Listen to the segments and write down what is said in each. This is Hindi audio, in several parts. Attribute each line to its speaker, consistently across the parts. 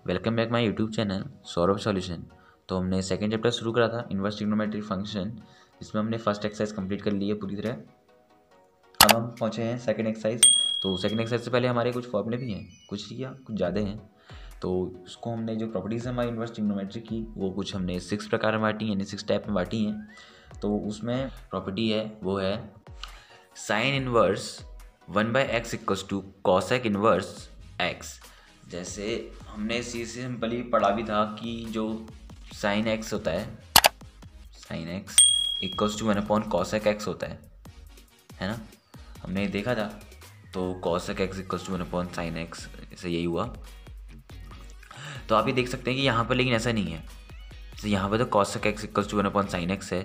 Speaker 1: Welcome back my YouTube channel Saurabh solution. तो हमने सेकंड चैप्टर शुरू करा था इनवर्स ट्रिग्नोमेट्रिक फंक्शन, जिसमें हमने फर्स्ट एक्सरसाइज कंप्लीट कर ली है पूरी तरह। अब हम पहुंचे हैं सेकंड एक्सरसाइज। तो सेकंड एक्सरसाइज से पहले हमारे कुछ फॉर्मूले भी हैं, कुछ या कुछ ज़्यादा हैं। तो उसको हमने जो प्रॉपर्टीज़ हैं हमारी इनवर्स ट्रिग्नोमेट्रिक की, वो कुछ हमने 6 प्रकार में बांटी, यानी 6 टाइप में बांटी हैं। तो उसमें प्रॉपर्टी है वो है sine inverse 1/x equals to cosec inverse x। जैसे हमने सी से सिंपली पढ़ा भी था कि जो साइन एक्स होता है, sine X equals to 1 cosec X होता है ना, हमने देखा था। तो cosec X equals to 1 sine X, ऐसे यही हुआ। तो आप ये देख सकते हैं कि यहाँ पर लेकिन ऐसा नहीं है। जैसे यहाँ पर तो cosec X equals to 1 sine X है,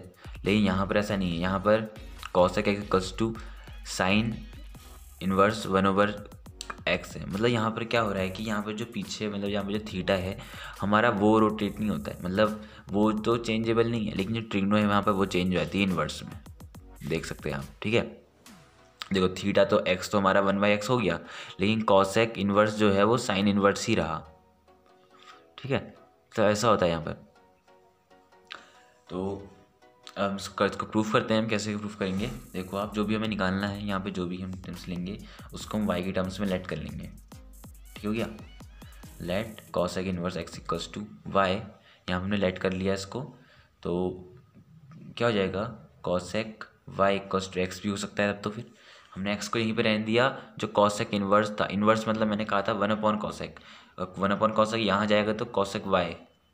Speaker 1: लेकिन यहाँ पर ऐसा नहीं है। यहाँ पर cosec X equals to sine inverse 1/x है। मतलब यहाँ पर क्या हो रहा है कि यहाँ पर जो पीछे, मतलब यहाँ पर जो थीटा है हमारा, वो रोटेट नहीं होता है। मतलब वो तो चेंजेबल नहीं है, लेकिन जो ट्रिग्नो है वहाँ पर वो चेंज हो जाती है इन्वर्स में, देख सकते हैं आप। ठीक है, देखो थीटा तो x तो हमारा 1/x हो गया, लेकिन कॉसेक इन्वर्स जो है वो साइन इन्वर्स ही रहा। ठीक है, तो ऐसा होता है यहाँ पर। तो अब इसको प्रूफ करते हैं। हम कैसे प्रूफ करेंगे, देखो आप, जो भी हमें निकालना है यहाँ पे, जो भी हम टर्म्स लेंगे उसको हम y के टर्म्स में लेट कर लेंगे। ठीक हो गया, let cosec inverse x equals to y, यहाँ हमने लेट कर लिया इसको। तो क्या हो जाएगा, cosec y equals to x भी हो सकता है। तब तो फिर हमने x को यहीं पे रहने दिया। जो कॉसेक इनवर्स था, इनवर्स मतलब मैंने कहा था 1/कॉसेक, 1/कॉसेक यहाँ जाएगा तो cosec y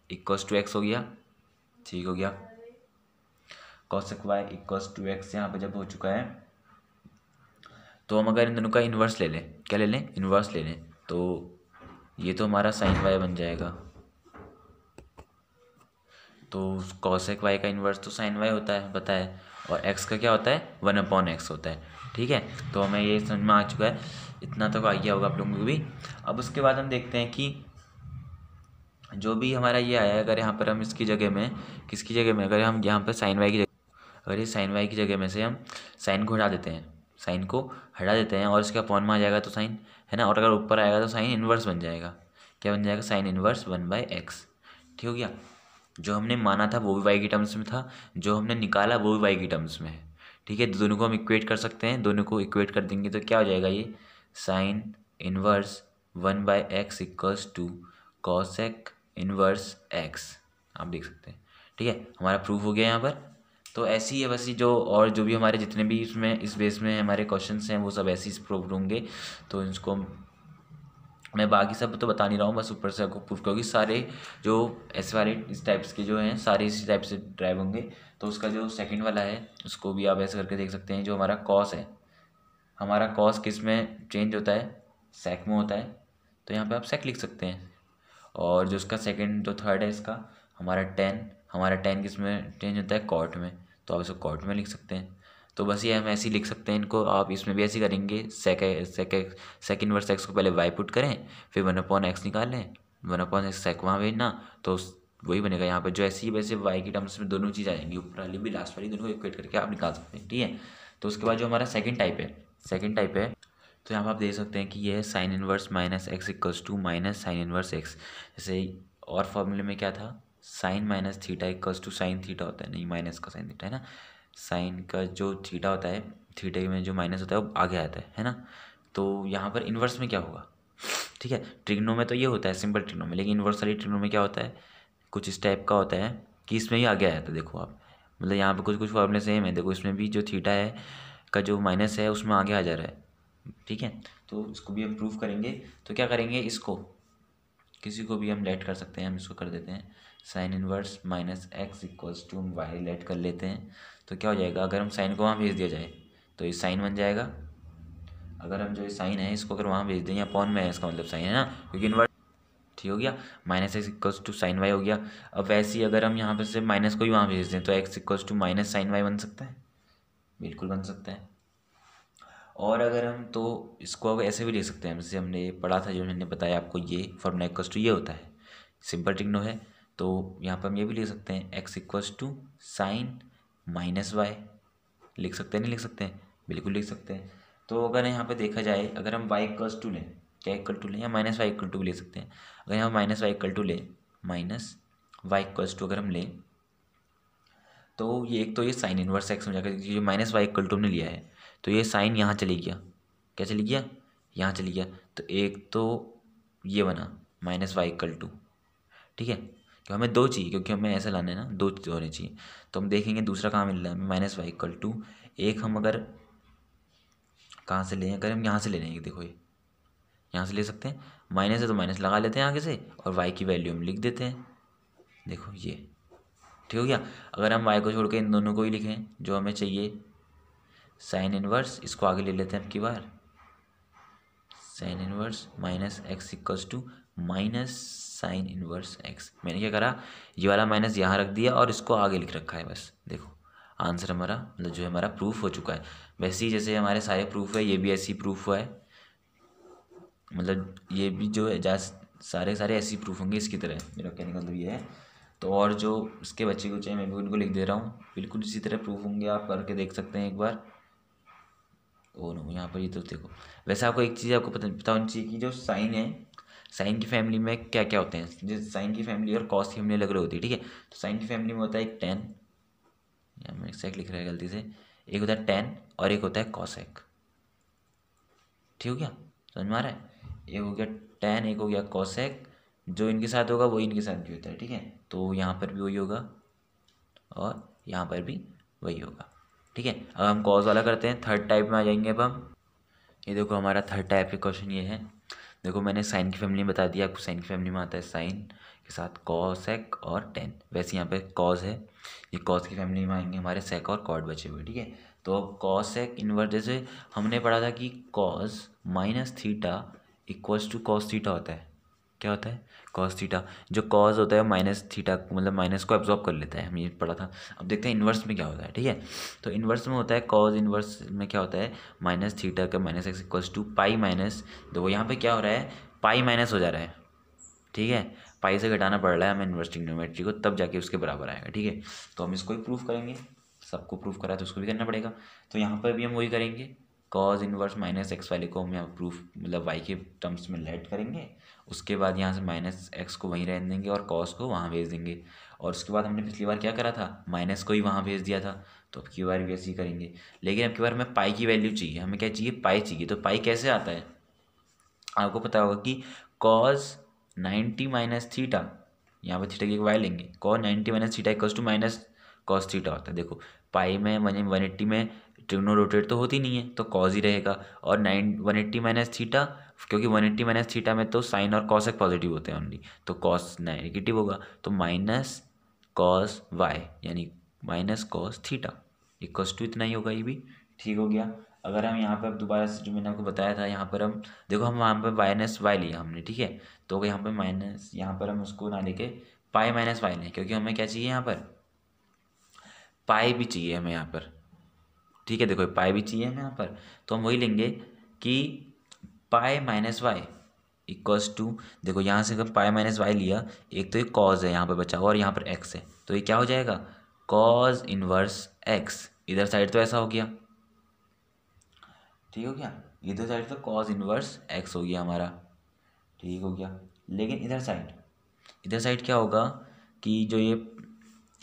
Speaker 1: equals to x हो गया। ठीक हो गया, cosec y equals to x यहाँ पे जब हो चुका है, तो हम अगर इन दोनों का इन्वर्स ले लें, क्या ले लें, इन्वर्स ले लें, तो ये तो हमारा साइन y बन जाएगा। तो कॉसेक y का इन्वर्स तो साइन y होता है, पता है, और x का क्या होता है, 1/x होता है। ठीक है, तो हमें ये समझ में आ चुका है, इतना तक आ गया होगा आप लोगों को भी। अब उसके बाद हम देखते हैं कि जो भी हमारा ये आया है, अगर यहाँ पर हम इसकी जगह में, किसकी जगह में, अगर हम यहाँ पर साइन y की, अगर ये साइन y की जगह में से हम साइन को हटा देते हैं, साइन को हटा देते हैं और इसके अपॉन में आ जाएगा तो साइन है ना, और अगर ऊपर आएगा तो साइन इन्वर्स बन जाएगा। क्या बन जाएगा, साइन इन्वर्स 1/x। ठीक हो गया, जो हमने माना था वो भी y की टर्म्स में था, जो हमने निकाला वो भी y की टर्म्स में है। ठीक है, दोनों को हम इक्वेट कर सकते हैं, दोनों को इक्वेट कर देंगे तो क्या हो जाएगा, ये sine inverse 1/x equals to cosec inverse x, आप देख सकते हैं। ठीक है, हमारा प्रूफ हो गया यहाँ पर। तो ऐसी ही है बस, जो और जो भी हमारे जितने भी इसमें इस बेस में हमारे क्वेश्चंस हैं वो सब ऐसे ही प्रूव होंगे। तो इसको मैं बाकी सब तो बता नहीं रहा हूँ, बस ऊपर से आपको प्रूफ करोगे। सारे जो ऐसे वाले इस टाइप्स के जो हैं सारे इसी टाइप से ड्राइव होंगे। तो उसका जो सेकंड वाला है उसको भी आप ऐसे करके देख सकते हैं। जो हमारा कॉस है, हमारा कॉस किस में चेंज होता है, सेक में होता है, तो यहाँ पे आप सेक लिख सकते हैं। और जो उसका सेकंड जो थर्ड है इसका, हमारा टेन किस में चेंज होता है, कॉट में, तो आप इसको कॉट में लिख सकते हैं। तो बस ये हम ऐसे ही लिख सकते हैं इनको। आप इसमें भी ऐसे करेंगे, सेक इनवर्स एक्स को पहले वाई पुट करें, फिर 1/x निकाल लें, 1/x सेक वहाँ भेजना, तो वही बनेगा। यहाँ पर जो ऐसे ही वैसे वाई की टर्म्स में दोनों चीज़ आ जाएंगी, ऊपर वाली भी लास्ट वाली, दोनों को इक्वेट करके आप निकाल सकते हैं। ठीक है, तो उसके बाद जो हमारा सेकेंड टाइप है, तो यहाँ पर आप देख सकते हैं कि ये है sine inverse minus x equals to minus sine inverse X. जैसे और फॉर्मूले में क्या था, sine minus theta equals to sine theta होता है, नहीं माइनस का साइन थीटा है ना। साइन का जो थीटा होता है, थीटे में जो माइनस होता है वो आगे आता है ना। तो यहाँ पर इन्वर्स में क्या होगा, ठीक है, ट्रिग्नो में तो ये होता है सिंपल ट्रिग्नो में, लेकिन इन्वर्स वाली ट्रिग्नो में क्या होता है, कुछ इस टाइप का होता है कि इसमें ही आगे आया था। देखो आप, मतलब यहाँ पे कुछ फॉर्मूले सेम है। देखो इसमें भी जो थीटा है का जो माइनस है उसमें आगे आ जा रहा है। ठीक है, तो इसको भी हम प्रूफ करेंगे। तो क्या करेंगे, इसको किसी को भी हम लेट कर सकते हैं। हम इसको कर देते हैं sine inverse minus x equals to Y let कर लेते हैं। तो क्या हो जाएगा, अगर हम साइन को वहाँ भेज दिया जाए तो ये साइन बन जाएगा। अगर हम जो ये साइन है इसको अगर वहाँ भेज दें, या अपॉन में है इसका मतलब साइन है ना, क्योंकि इन्वर्स। ठीक हो गया, minus x equals to sine Y हो गया। अब वैसे ही अगर हम यहाँ पे से माइनस को ही वहाँ भेज दें तो X equals to minus sine Y बन सकता है, बिल्कुल बन सकता है। और अगर हम तो इसको अब ऐसे भी लिख सकते हैं, जैसे हमने पढ़ा था, जो मैंने बताया आपको, ये फॉर्मूला इक्वल्स टू ये होता है, सिंपल ट्रिग्नो है। तो यहाँ पर हम ये भी लिख सकते हैं, X equals to sine minus Y, लिख सकते हैं, नहीं लिख सकते हैं, बिल्कुल लिख सकते हैं। तो अगर यहाँ पे देखा जाए, अगर हम वाई इक्वल्स टू लें, क्या इक्वल टू लें या माइनस वाई इक्वल टू ले सकते हैं। अगर यहाँ माइनस वाई इक्वल टू लें, माइनस वाई इक्वल्स टू अगर हम लें तो ये एक तो ये साइन इनवर्स एक्स में जाकर जो माइनस वाई इक्वल टू हमने लिया है तो ये साइन यहाँ चली गया, क्या चली गया, यहाँ चली गया। तो एक तो ये बना माइनस वाई इक्वल टू, ठीक है, क्योंकि हमें दो चाहिए, क्योंकि हमें ऐसा लाना है ना, दो होने चाहिए। तो हम देखेंगे दूसरा कहाँ मिल रहा है हमें, माइनस वाई इक्वल टू एक हम अगर कहाँ से लें, अगर हम यहाँ से ले लेंगे, देखो ये यहाँ से ले सकते हैं, माइनस है तो माइनस लगा लेते हैं आगे से और वाई की वैल्यू हम लिख देते हैं, देखो ये ठीक हो गया। अगर हम वाई को छोड़ के इन दोनों को ही लिखें जो हमें चाहिए, साइन इनवर्स, इसको आगे ले लेते हैं अब की बार, sine inverse minus x equals to minus sine inverse x. मैंने क्या करा, ये वाला माइनस यहाँ रख दिया और इसको आगे लिख रखा है, बस देखो आंसर हमारा मतलब जो है हमारा प्रूफ हो चुका है। वैसे ही जैसे हमारे सारे प्रूफ है ये भी ऐसे ही प्रूफ हुआ है, मतलब ये भी जो है सारे ऐसे ही प्रूफ होंगे इसकी तरह, मेरा कहने का मतलब ये है। तो और जो इसके बच्चे को चाहिए मैं भी उनको लिख दे रहा हूँ, बिल्कुल इसी तरह प्रूफ होंगे, आप करके देख सकते हैं एक बार। ओ नो, यहाँ पर ये तो देखो, वैसे आपको एक चीज़ आपको पता होनी चाहिए कि जो साइन है, साइन की फैमिली में क्या क्या होते हैं, जो साइन की फैमिली और कॉस की फैमिली अलग अलग होती है, ठीक है। तो साइन की फैमिली में होता है एक टेन, या मैं एक्सैक्ट लिख रहा है गलती से, एक होता है टेन और एक होता है कॉसेक, ठीक हो गया, समझ में आ रहा है। एक हो गया टेन, एक हो गया कॉसेक, जो इनके साथ होगा वही इनके साथ भी होता है, ठीक है। तो यहाँ पर भी वही होगा और यहाँ पर भी वही होगा, ठीक है। अब हम कॉस वाला करते हैं, थर्ड टाइप में आ जाएंगे अब हम। ये देखो हमारा थर्ड टाइप का क्वेश्चन ये है, देखो मैंने साइन की फैमिली में बता दिया आपको, साइन की फैमिली में आता है साइन के साथ कॉसेक और टेन, वैसे यहाँ पे कॉस है, ये कॉस की फैमिली में आएंगे हमारे सेक और कॉट बचे हुए, ठीक है। तो कॉसेक इनवर्स, जैसे हमने पढ़ा था कि cos minus theta equals to cos theta होता है, क्या होता है, कॉस थीटा। जो कॉस होता है माइनस थीटा मतलब माइनस को एब्जॉर्ब कर लेता है, हम ये पढ़ा था। अब देखते हैं इन्वर्स में क्या होता है, ठीक है। तो इन्वर्स में होता है कॉस इन्वर्स में क्या होता है, माइनस थीटा का minus x equals to pi minus, देखो यहाँ पे क्या हो रहा है, पाई माइनस हो जा रहा है, ठीक है, पाई से घटाना पड़ रहा है हमें इन्वर्स ट्रिग्नोमेट्री को, तब जाके उसके बराबर आएगा, ठीक है। तो हम इसको ही प्रूफ करेंगे, सबको प्रूफ करा तो उसको भी करना पड़ेगा। तो यहाँ पर भी हम वही करेंगे, कॉज इन्वर्स माइनस एक्स वाले को हम यहाँ प्रूफ मतलब वाई के टर्म्स में लेट करेंगे, उसके बाद यहाँ से माइनस एक्स को वहीं रहने देंगे और कॉस को वहाँ भेज देंगे। और उसके बाद हमने पिछली बार क्या करा था, माइनस को ही वहाँ भेज दिया था, तो अब की बार भी ऐसे ही करेंगे। लेकिन अब की बार हमें पाई की वैल्यू चाहिए, हमें क्या चाहिए, पाई चाहिए। तो पाई कैसे आता है, आपको पता होगा कि कॉस 90 माइनस थीटा, यहाँ पर थीटा की वाई लेंगे, cos 90 minus theta equals to minus cos theta होता है। देखो पाई में 180 में ट्रिग्नो रोटेट तो होती नहीं है, तो कॉस ही रहेगा, और 180 माइनस थीटा, क्योंकि 180 माइनस थीटा में तो साइन और कॉसेक पॉजिटिव होते हैं ओनली, तो कॉस नेगेटिव होगा, तो माइनस कॉस वाई यानी minus cos theta equals to इतना ही होगा, ये भी ठीक हो गया। अगर हम यहाँ पर दोबारा से जो मैंने आपको बताया था, यहाँ पर हम देखो हम वहाँ पर माइनस वाई लिया हमने, ठीक है। तो यहाँ पर माइनस, यहाँ पर हम उसको ना लेके पाई माइनस वाई लें, क्योंकि हमें क्या चाहिए, यहाँ पर पाई भी चाहिए हमें यहाँ पर, ठीक है। देखो पाई भी चाहिए हमें यहाँ पर, तो हम वही लेंगे कि pi minus Y equals to, देखो यहाँ से अगर पाई माइनस वाई लिया, एक तो ये कॉज है यहाँ पर बचा हुआ और यहाँ पर एक्स है, तो ये क्या हो जाएगा, कॉज इनवर्स एक्स। इधर साइड तो ऐसा हो गया, ठीक हो गया, इधर साइड तो कॉज इनवर्स एक्स हो गया हमारा, ठीक हो गया। लेकिन इधर साइड क्या होगा कि जो ये,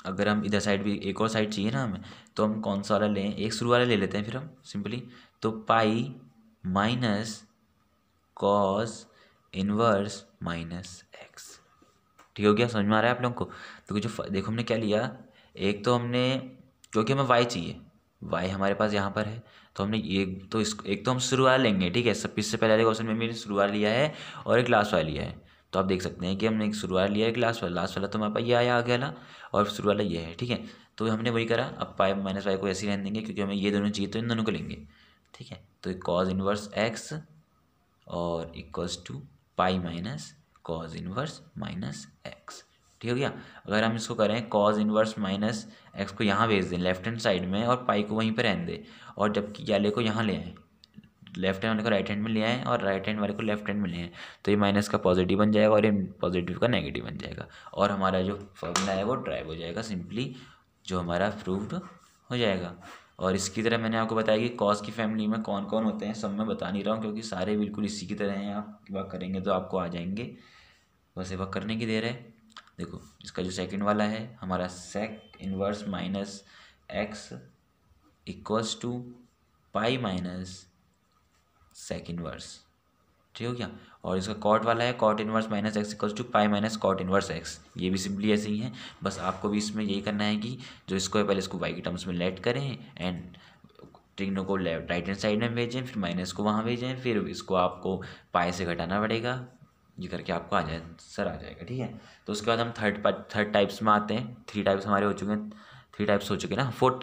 Speaker 1: अगर हम इधर साइड भी एक और साइड चाहिए ना हमें, तो हम कौन सा वाला लें, एक शुरू वाला ले लेते हैं फिर हम सिंपली। तो pi minus cos inverse minus X, ठीक हो गया, समझ में आ रहा है आप लोगों को। तो जो देखो हमने क्या लिया, एक तो हमने, क्योंकि हमें वाई चाहिए, वाई हमारे पास यहाँ पर है, तो हमने एक तो इसको, एक तो हम शुरू वाला लेंगे, ठीक है। सब इससे पहले वाले क्वेश्चन में मैंने शुरू वाला लिया है और एक लास्ट वाला लिया है, तो आप देख सकते हैं कि हमने एक शुरू वाला लिया, एक लास्ट वाला तो हमारे पास ये आया आगे वाला, और शुरू वाला ये है, ठीक है। तो हमने वही करा, अब पाई माइनस वाई को ऐसे ही रहने देंगे, क्योंकि हमें ये दोनों चाहिए तो इन दोनों को लेंगे, ठीक है। तो कॉज इनवर्स एक्स और equals to pi minus cos inverse minus X, ठीक हो गया। अगर हम इसको करें कॉज इनवर्स माइनस एक्स को यहाँ भेज दें लेफ्ट हैंड साइड में, और पाई को वहीं पर रहने दें, और जबकि वाले को यहाँ ले आएँ, लेफ्ट हैंड वाले को राइट हैंड में ले आएँ और राइट हैंड वाले को लेफ्ट हैंड में ले आएँ, तो ये माइनस का पॉजिटिव बन जाएगा और ये पॉजिटिव का नेगेटिव बन जाएगा, और हमारा जो फॉर्मूला है वो ड्राइव हो जाएगा सिंपली, जो हमारा प्रूव्ड हो जाएगा। और इसकी तरह मैंने आपको बताया कि कॉस की फैमिली में कौन कौन होते हैं, सब मैं बता नहीं रहा हूँ क्योंकि सारे बिल्कुल इसी की तरह हैं, आप वर्क करेंगे तो आपको आ जाएंगे, बस ये वर्क करने की देर है। देखो इसका जो सेकंड वाला है हमारा sec inverse minus x equals to pi minus sec inverse, ठीक हो गया। और इसका कॉट वाला है cot inverse minus x equals to pi minus cot inverse X, ये भी सिंपली ऐसे ही है। बस आपको भी इसमें यही करना है कि जो इसको है पहले इसको वाई की टर्म्स में लेट करें एंड ट्रिग्नो को लेफ्ट राइट हैंड साइड में भेजें, फिर माइनस को वहाँ भेजें, फिर इसको आपको पाई से घटाना पड़ेगा, ये करके आपको आ जाए सर आ जाएगा, ठीक है। तो उसके बाद हम थर्ड टाइप्स में आते हैं। 3 टाइप्स हमारे हो चुके हैं, 3 टाइप्स हो चुके हैं ना, 4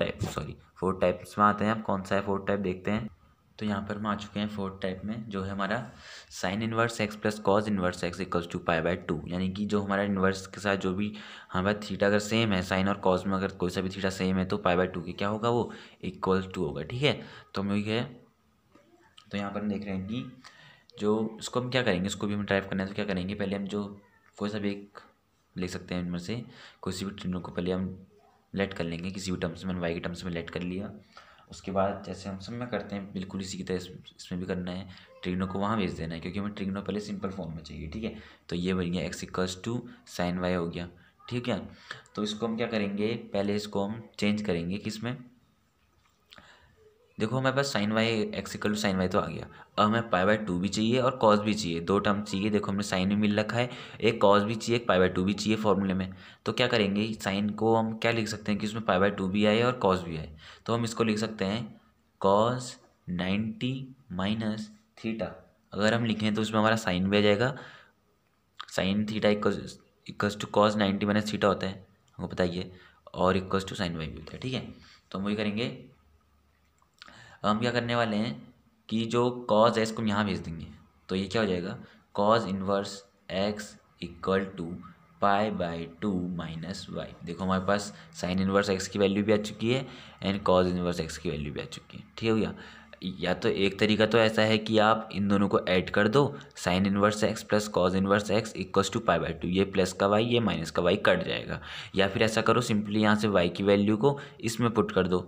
Speaker 1: टाइप्स में आते हैं। अब कौन सा है 4 टाइप देखते हैं। तो यहाँ पर हम आ चुके हैं 4 टाइप में, जो है हमारा sine inverse x plus cos inverse x equals to pi by 2, यानी कि जो हमारा इनवर्स के साथ जो भी हमारा थीटा अगर सेम है, साइन और कॉज में अगर कोई सा भी थीटा सेम है तो पाई बाय 2 की क्या होगा वो इक्वल्स टू होगा, ठीक है। तो हम वही है, तो यहाँ पर हम देख रहे हैं कि जो इसको हम क्या करेंगे, इसको भी हम ड्राइव करना है तो क्या करेंगे, पहले हम जो कोई सा भी एक लिख सकते हैं इनमें से कोई सी भी ट्रिग्नो को पहले हम लेट कर लेंगे किसी भी टर्म्स में, वाई के टर्म्स में लेट कर लिया। उसके बाद जैसे हम सब में करते हैं बिल्कुल इसी की तरह इसमें भी करना है, ट्रिग्नो को वहाँ भेज देना है क्योंकि हमें ट्रिग्नो पहले सिंपल फॉर्म में चाहिए, ठीक है। तो ये बन गया X equals to sine Y हो गया, ठीक है। तो इसको हम क्या करेंगे, पहले इसको हम चेंज करेंगे किस में, देखो हमारे पास sine y x equal to sine y तो आ गया, अब हमें पाई बाय 2 भी चाहिए और कॉस भी चाहिए, 2 टर्म चाहिए। देखो हमने साइन भी मिल रखा है, एक कॉस भी चाहिए, एक पाई बाय 2 भी चाहिए फॉर्मूले में। तो क्या करेंगे, साइन को हम क्या लिख सकते हैं कि उसमें पाई बाय 2 भी आए और कॉस भी आए, तो हम इसको लिख सकते हैं कॉस 90 माइनस थीटा। अगर हम लिखें तो उसमें हमारा साइन भी आ जाएगा, sine theta equals to cos 90 minus theta होता है, हमको बताइए, और इक्वल्स टू साइन वाई भी होता है, ठीक है। तो हम वही करेंगे, हम क्या करने वाले हैं कि जो कॉज है इसको हम यहाँ भेज देंगे, तो ये क्या हो जाएगा cos inverse X equal to pi by 2 minus Y. देखो हमारे पास साइन इनवर्स एक्स की वैल्यू भी आ चुकी है एंड कॉज इनवर्स एक्स की वैल्यू भी आ चुकी है, ठीक हो गया। या तो एक तरीका तो ऐसा है कि आप इन दोनों को ऐड कर दो, sine inverse x plus cos inverse x equals to pi by 2, ये प्लस का वाई ये माइनस का वाई कट जाएगा। या फिर ऐसा करो सिंपली यहाँ से वाई की वैल्यू को इसमें पुट कर दो,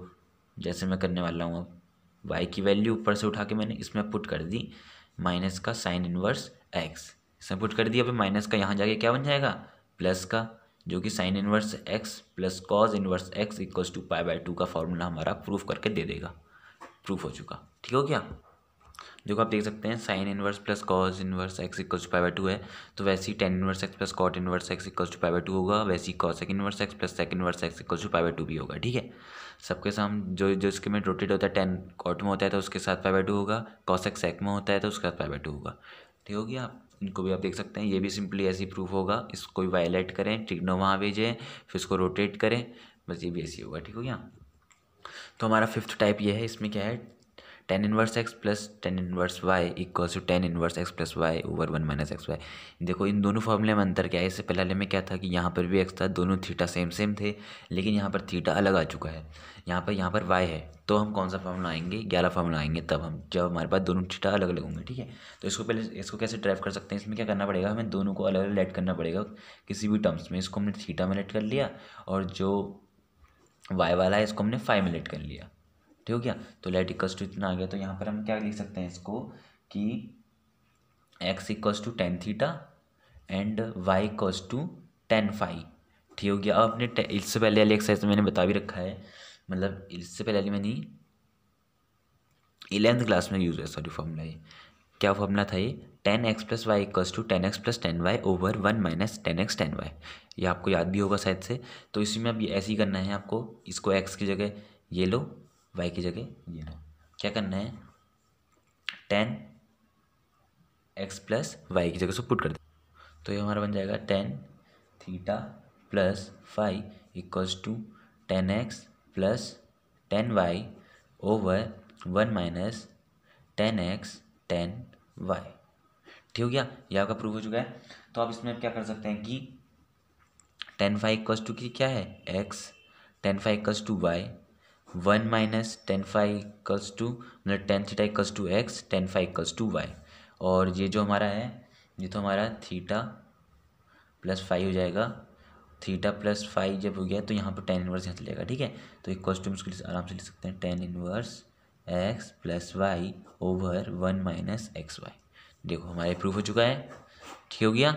Speaker 1: जैसे मैं करने वाला हूँ। अब y की वैल्यू ऊपर से उठा के मैंने इसमें पुट कर दी, माइनस का साइन इनवर्स x इसमें पुट कर दिया। अभी माइनस का यहाँ जाके क्या बन जाएगा प्लस का, जो कि sine inverse x plus cos inverse x equals to pi by 2 का फॉर्मूला हमारा प्रूफ करके दे देगा, प्रूफ हो चुका, ठीक हो गया। देखो आप देख सकते हैं sine inverse plus cos inverse x equals to pi by 2 है, तो वैसे ही tan inverse x plus cot inverse x equals to pi by 2 होगा, वैसे ही cosec inverse x plus sec inverse x equals to pi by 2 भी होगा, ठीक है। सबके साथ जो जो इसके में रोटेट होता है, टेन कॉट में होता है तो उसके साथ पाई बाय 2 होगा, कॉसेक सेक में होता है तो उसके साथ पाई बाय 2 होगा, ठीक हो गया। आप इनको भी आप देख सकते हैं, ये भी सिंपली ऐसे ही प्रूफ होगा, इसको भी वायलेट करें, ट्रिग्नो वहाँ भेजें, फिर इसको रोटेट करें, बस ये भी ऐसे ही होगा, ठीक हो गया। तो हमारा 5th टाइप ये है, इसमें क्या है tan inverse x plus tan inverse Y equals to tan inverse x plus Y over 1 minus X Y. देखो इन दोनों फॉर्मूले में अंतर क्या है, इससे पहले में क्या था कि यहाँ पर भी एक्स था, दोनों थीटा सेम सेम थे, लेकिन यहाँ पर थीटा अलग आ चुका है, यहाँ पर वाई है, तो हम कौन सा फॉर्मूला आएंगे 11 फॉर्मूला आएंगे तब हम, जब हमारे पास दोनों थीटा अलग अलग होंगे, ठीक है। तो इसको पहले इसको कैसे ड्राइव कर सकते हैं, इसमें क्या करना पड़ेगा, हमें दोनों को अलग अलग लेट करना पड़ेगा किसी भी टर्म्स में। इसको हमने थीटा में लेट कर लिया और जो वाई वाला है इसको हमने फाइव में लेट कर लिया, ठीक हो गया। तो लेट इक्वल्स टू इतना आ गया, तो यहाँ पर हम क्या लिख सकते हैं इसको कि x equals to tan theta and y equals to tan phi, ठीक हो गया। अब अपने इससे पहले वाली एक्सरसाइज मैंने बता भी रखा है, मतलब इससे पहले वाली मैंने 11th क्लास में यूज़ है, सॉरी फॉर्मूला ये क्या फॉर्मूला था, ये tan X plus Y equals to tan X plus tan Y over 1 minus tan X tan Y, ये आपको याद भी होगा शायद से। तो इसी में अब ये ऐसे ही करना है आपको, इसको x की जगह ये लो, y की जगह ये लो, क्या करना है टेन एक्स प्लस वाई की जगह से पुट कर दे, तो ये हमारा बन जाएगा tan theta plus phi equals to tan X plus tan Y over 1 minus tan X tan Y, ठीक हो गया। ये आपका प्रूफ हो चुका है। तो आप इसमें क्या कर सकते हैं कि टेन फाई इक्वल्स टू की क्या है x, tan phi equals to y, 1 minus tan phi equals to मतलब tan theta equals to x, tan phi equals to y, और ये जो हमारा है ये तो हमारा थीटा प्लस फाई हो जाएगा, थीटा प्लस फाई जब हो गया तो यहाँ पर टेन इनवर्स यहाँ चलेगा, ठीक है। तो इक्वल टू उसके लिए आराम से लिख सकते हैं tan inverse x plus Y over 1 minus X Y. देखो हमारे प्रूफ हो चुका है, ठीक हो गया।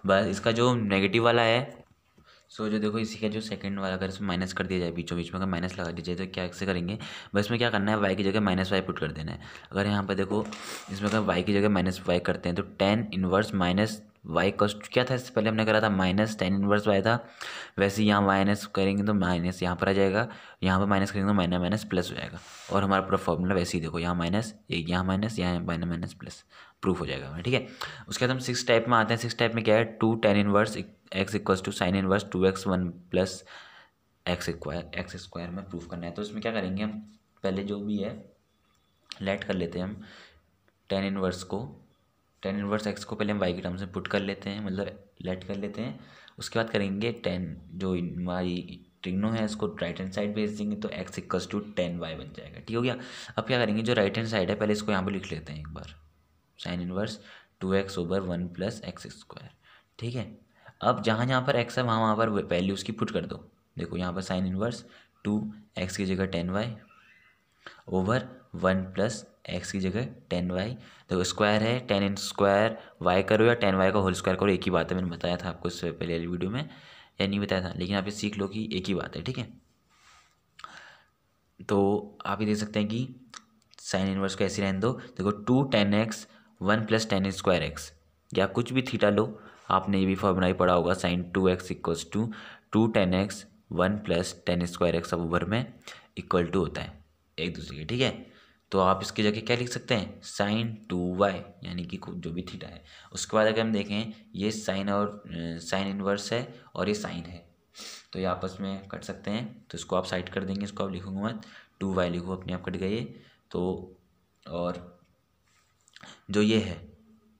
Speaker 1: बस इसका जो नेगेटिव वाला है, सो जो देखो इसी का जो सेकंड वाला अगर इसमें माइनस कर दिया जाए, बीचों बीच में अगर माइनस लगा दिया जाए तो क्या से करेंगे, बस इसमें क्या करना है, वाई की जगह माइनस वाई पुट कर देना है। अगर यहाँ पर देखो इसमें अगर वाई की जगह माइनस वाई करते हैं तो tan inverse minus Y cost क्या था, इससे पहले हमने करा था माइनस टेन इनवर्स वाई था, वैसे ही यहाँ माइनस करेंगे तो माइनस यहाँ पर आ जाएगा, यहाँ पर माइनस करेंगे तो माइनस माइनस प्लस हो जाएगा। और हमारा पूरा फॉर्मूला वैसे ही देखो, यहाँ माइनस एक, यहाँ माइनस, यहाँ माइनस माइनस प्लस, प्रूफ हो जाएगा, ठीक है। उसके बाद हम 6 टाइप में आते हैं। 6 टाइप में क्या है, two tan inverse x equals to sine inverse 2x 1 plus x square में प्रूफ करना है। तो इसमें क्या करेंगे, हम पहले जो भी है लेट कर लेते हैं, हम टेन इनवर्स एक्स को पहले हम वाई की टर्म्स में पुट कर लेते हैं, मतलब लेट कर लेते हैं। उसके बाद करेंगे टेन जो हमारी ट्रिग्नो है इसको राइट हैंड साइड भेज देंगे तो एक्स इक्वल्स टू 10y बन जाएगा, ठीक हो गया। अब क्या करेंगे, जो राइट हैंड साइड है पहले इसको यहाँ पर लिख लेते हैं एक बार, sine inverse 2x over 1 plus x square, ठीक है। अब जहाँ जहाँ पर x है वहाँ पर वैल्यू उसकी पुट कर दो। देखो यहाँ पर साइन इनवर्स 2x की जगह 10y ओवर 1 प्लस एक्स की जगह 10y। तो स्क्वायर है 10 इन स्क्वायर y करो या 10y का होल स्क्वायर करो, एक ही बात है। मैंने बताया था आपको इससे पहले वाली वीडियो में, या नहीं बताया था, लेकिन आप ये सीख लो कि एक ही बात है, ठीक है। तो आप ये देख सकते हैं कि साइन इनवर्स को ऐसे रहने दो। देखो 2 10x 1 plus tan square x, या कुछ भी थीटा लो, आपने ये भी फॉर्मूला ही पढ़ा होगा, sine 2x equals to 2 10x 1 plus tan square X over में इक्वल टू होता है एक दूसरे के, ठीक है। तो आप इसकी जगह क्या लिख सकते हैं, साइन 2y, यानी कि जो भी थीटा है। उसके बाद अगर हम देखें ये साइन और साइन इनवर्स है और ये साइन है, तो ये आपस में कट सकते हैं, तो इसको आप साइड कर देंगे, इसको आप लिखोगे मत, 2y लिखो, अपने आप कट गए। तो और जो ये है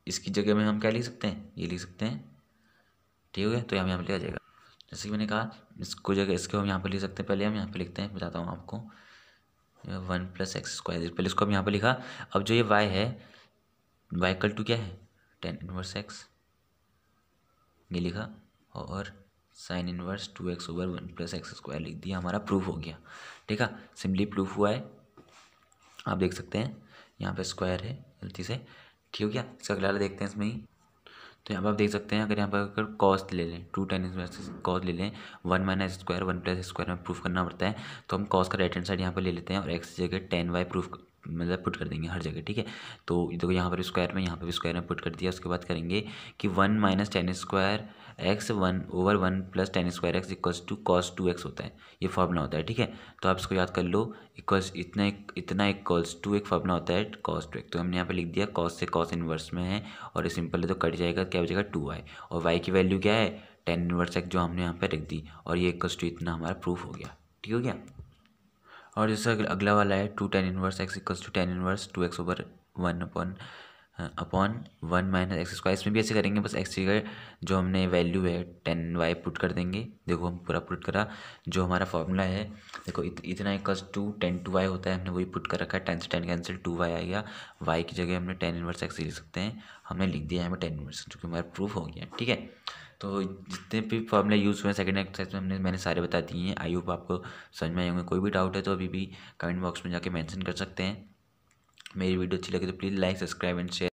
Speaker 1: इसकी जगह में हम क्या लिख सकते हैं, ये लिख सकते हैं, ठीक है। तो यहाँ पर लिखा जाएगा, जैसे कि मैंने कहा इसको जगह इसको हम यहाँ पर लिख सकते हैं। पहले हम यहाँ पर लिखते हैं, बताता हूँ आपको, 1 प्लस एक्स स्क्वायर, पहले इसको हम यहाँ पर लिखा। अब जो ये y है, y इक्वल टू क्या है, टेन इनवर्स एक्स, ये लिखा, और sign inverse 2x over 1 plus x square लिख दिया, हमारा प्रूफ हो गया, ठीक है। सिंपली प्रूफ हुआ है, आप देख सकते हैं यहाँ पे स्क्वायर है गलती से, ठीक हो गया। इसका अगला देखते हैं इसमें ही। तो यहाँ पर आप देख सकते हैं, अगर यहाँ पर अगर कॉस्ट ले लें, 2 टेन इनवर्स कॉस्ट ले लें, 1 माइनस स्क्वायर 1 प्लस स्क्वायर में प्रूफ करना पड़ता है, तो हम कॉस का राइट हैंड साइड यहाँ पर ले लेते हैं और एक्स की जगह 10y प्रूफ मतलब पुट कर देंगे हर जगह, ठीक है। तो देखो यहाँ पर स्क्वायर में, यहाँ पर भी स्क्वायर में पुट कर दिया। उसके बाद करेंगे कि 1 minus tan square x 1 over 1 plus tan square x equals to cos 2x होता है, ये फॉर्मूला होता है, ठीक है। तो आप इसको याद कर लो, इक्वल्स इतना इक्वल्स टू एक फॉर्मूला होता है कॉस 2x, तो हमने यहाँ पे लिख दिया कॉस से कॉस इनवर्स में है, और ये सिंपल है तो कट जाएगा, क्या हो जाएगा 2y, और y की वैल्यू क्या है टेन इनवर्स एक्स, जो हमने यहाँ पे रख दी, और ये इक्वल्स टू इतना हमारा प्रूफ हो गया, ठीक हो गया। और जैसे अगला वाला है 2 tan inverse x equals to tan inverse 2x over 1 upon 1 minus x square. इसमें भी ऐसे करेंगे, बस एक्स की जगह जो हमने वैल्यू है 10y पुट कर देंगे। देखो हम पूरा पुट करा, जो हमारा फॉर्मूला है देखो इतना इक्वल्स टू 10 2y होता है, हमने वही पुट कर रखा है, 10 से 10 कैंसिल 2y आएगा, y की जगह हमने 10 इनवर्स एक्स लिख सकते हैं, हमने लिख दिया है हमें 10 इनवर्स, जो कि हमारा प्रूफ हो गया, ठीक है। तो जितने भी फॉर्मूले यूज़ हुए हैं सेकंड एक्सरसाइज में मैंने सारे बता दिए हैं। आई होप आपको समझ में आए होंगे। कोई भी डाउट है तो अभी भी कमेंट बॉक्स में जाके मेंशन कर सकते हैं। मेरी वीडियो अच्छी लगे तो please like subscribe and share.